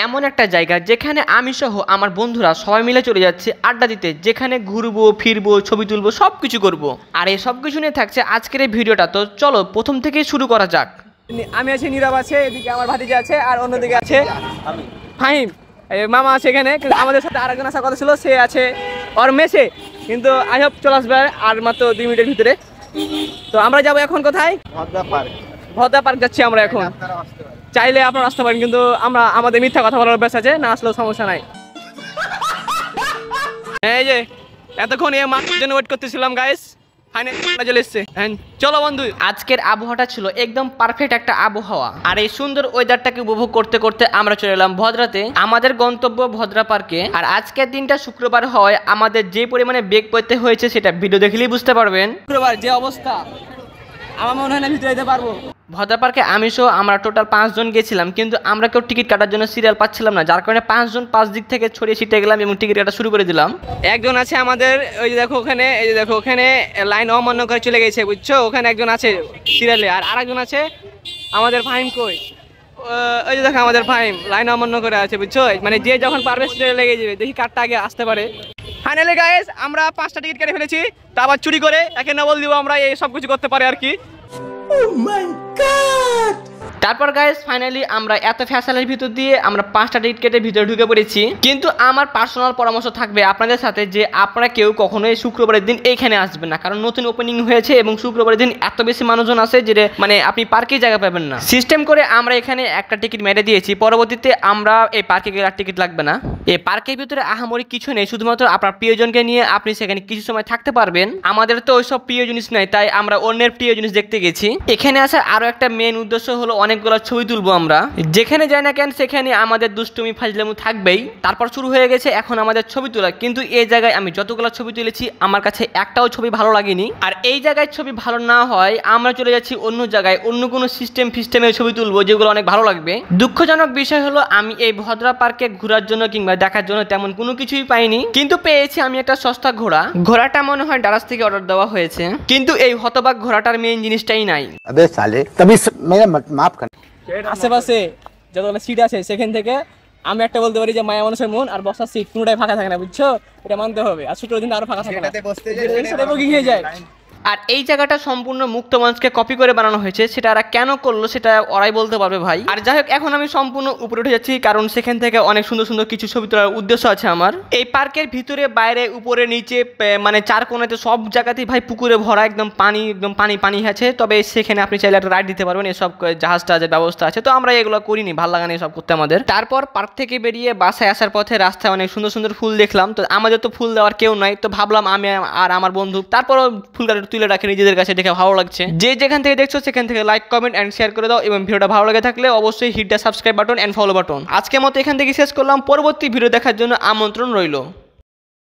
এমন একটা জায়গা যেখানে আমি সহ আমার বন্ধুরা সবাই মিলে চলে যাচ্ছে আড্ডা দিতে, যেখানে ঘুরবো ফিরবো ছবি তুলবো সবকিছু করব। আর এই সবকিছু নিয়ে থাকছে আজকের এই ভিডিওটা। তো চলো প্রথম থেকেই শুরু করা যাক। আমি আছি, নীরব আছে, এদিকে আমার ভাতিজা আছে, আর অন্যদিকে আছে ফাহিম, মামা আছে এখানে। আমাদের সাথে আরেকজন আসার কথা ছিল, সে আছে ওর মেসে, কিন্তু আই হোপ চলে আসবে আর মাত্র 2 মিনিটের ভিতরে। তো আমরা যাবো এখন কোথায়? ভদ্রা পার্ক যাচ্ছি আমরা এখন। চাইলে আপনারা আসতে পারেন, কিন্তু আমরা আমাদের মিথ্যা কথা বলার অভ্যাস আছে, না আসলেও সমস্যা নাই। এই যে এতক্ষণ এই মাঠের জন্য ওয়েট করতেছিলাম গাইস, চলে এসছে। চলো বন্ধু, আজকের আবহাওয়াটা ছিল একদম পারফেক্ট একটা আবহাওয়া। আর এই সুন্দর ওয়েদারটাকে উপভোগ করতে করতে আমরা চলে এলাম ভদ্রাতে, আমাদের গন্তব্য ভদ্রা পার্কে। আর আজকের দিনটা শুক্রবার হয়, আমাদের যে পরিমাণে বেগ পেতে হয়েছে সেটা ভিডিও দেখলেই বুঝতে পারবেন। শুক্রবার যে অবস্থা, আমার মনে হয় না ভিতরে যেতে পারবো। ভদ্রা পার্কে আমি সহ আমরা টোটাল 5 জন গেছিলাম, কিন্তু আমরা কেউ টিকিট কাটার জন্য সিরিয়াল পাচ্ছিলাম না, যার কারণে 5 জন 5 দিক থেকে ছড়িয়ে ছিটে গেলাম এবং টিকিট কাটা শুরু করে দিলাম। একজন আছে আমাদের, ওই যে দেখো ওখানে, এই যে দেখো ওখানে লাইন অমান্য করে চলে গেছে, বুঝছো? ওখানে একজন আছে সিরিয়ালে, আর আরেকজন আছে আমাদের ফাহিম। কই ওই যে দেখো আমাদের ফাহিম লাইন অমান্য করে আছে, বুঝছো? মানে যে যখন পারবে সিরিয়ালে লেগে যাবে, দেখি কারটা আগে আসতে পারে। ফাইনালি গাইস আমরা 5টা টিকিট কেটে ফেলেছি, তা আবার চুরি করে একে নবল দিব আমরা, এই সব কিছু করতে পারি আর কি। তারপর গাইস ফাইনালি আমরা এত ফ্যাসালের ভিতর দিয়ে আমরা 5টা টিকিট কেটে ভিতরে ঢুকে পড়েছি। কিন্তু আমার পার্সোনাল পরামর্শ থাকবে আপনাদের সাথে যে আপনারা কেউ কখনোই শুক্রবারের দিন এইখানে আসবেন না, কারণ নতুন ওপেনিং হয়েছে এবং শুক্রবারের দিন এত বেশি মানুষজন আছে যে মানে আপনি পার্কে জায়গা পাবেন না। সিস্টেম করে আমরা এখানে একটা টিকিট মেরে দিয়েছি, পরবর্তীতে আমরা এই পার্কে গেলে আর টিকিট লাগবে না। এই পার্কের ভিতরে আহামরি কিছু নেই, শুধুমাত্র আপনার প্রিয়জনকে নিয়ে আপনি সেখানে কিছু সময় থাকতে পারবেন। আমাদের তো ওইসব প্রিয় জিনিস নাই, তাই আমরা অন্যের প্রিয় জিনিস দেখতে গেছি। এখানে আসার আরো একটা মেন উদ্দেশ্য হলো অনেকগুলো ছবি তুলবো আমরা, যেখানে যাই না কেন সেখানে আমাদের দুষ্টুমি ফাজলামু থাকবেই। তারপর শুরু হয়ে গেছে এখন আমাদের ছবি তোলা, কিন্তু এই জায়গায় আমি যতগুলো ছবি তুলেছি আমার কাছে একটাও ছবি ভালো লাগেনি। আর এই জায়গায় ছবি ভালো না হয় আমরা চলে যাচ্ছি অন্য জায়গায়, অন্য কোনো সিস্টেমের ছবি তুলবো যেগুলো অনেক ভালো লাগবে। দুঃখজনক বিষয় হলো আমি এই ভদ্রা পার্কে ঘোরার জন্য কিংবা দেখার জন্য তেমন কোনো কিছুই পাইনি, কিন্তু পেয়েছি আমি একটা সস্তা ঘোড়া। ঘোড়াটা মনে হয় ডারাস থেকে অর্ডার দেওয়া হয়েছে, কিন্তু এই হতবাক ঘোড়াটার মেইন জিনিসটাই নাই। আশেপাশে যতগুলো সিট আছে সেখান থেকে আমি একটা বলতে পারি যে মায়া মানুষের মন, আর বসার সিট কোনোটাই ফাঁকা থাকে না, বুঝছো? এটা মানতে হবে। আর শুক্রবার দিন আরো ফাঁকা থাকে না, বুকিং হয়ে যায়। আর এই জায়গাটা সম্পূর্ণ মুক্ত মঞ্চকে কপি করে বানানো হয়েছে, সেটা ওরা কেন করলো সেটা ওরাই বলতে পারবে ভাই। আর যাই হোক এখন আমি সম্পূর্ণ উপরে উঠে যাচ্ছি, কারণ সেখান থেকে অনেক সুন্দর সুন্দর কিছু ছবি তোলার উদ্দেশ্য আছে আমার। এই পার্কের ভিতরে বাইরে উপরে নিচে মানে 4 কোণাতে সব জায়গাতেই ভাই পুকুরে ভরা, একদম পানি আছে। তবে সেখানে আপনি চাইলে একটা রাইড দিতে পারবেন, এসব জাহাজটাজের ব্যবস্থা আছে। তো আমরা এগুলো করিনি, ভালো লাগে না এসব করতে আমাদের। তারপর পার্ক থেকে বেরিয়ে বাসায় আসার পথে রাস্তায় অনেক সুন্দর সুন্দর ফুল দেখলাম, তো আমাদের তো ফুল দেওয়ার কেউ নাই, তো ভাবলাম আমি আর আমার বন্ধু তারপরও ফুল গাড়ি তুলে রাখি নিজেদের কাছে, দেখে ভালো লাগছে। যে যেখান থেকে দেখছো সেখান থেকে লাইক কমেন্ট এন্ড শেয়ার করে দাও, এবং ভিডিওটা ভালো লাগে থাকলে অবশ্যই hit the subscribe button and follow button. আজকের মতো এখান থেকে শেষ করলাম, পরবর্তী ভিডিও দেখার জন্য আমন্ত্রণ রইল।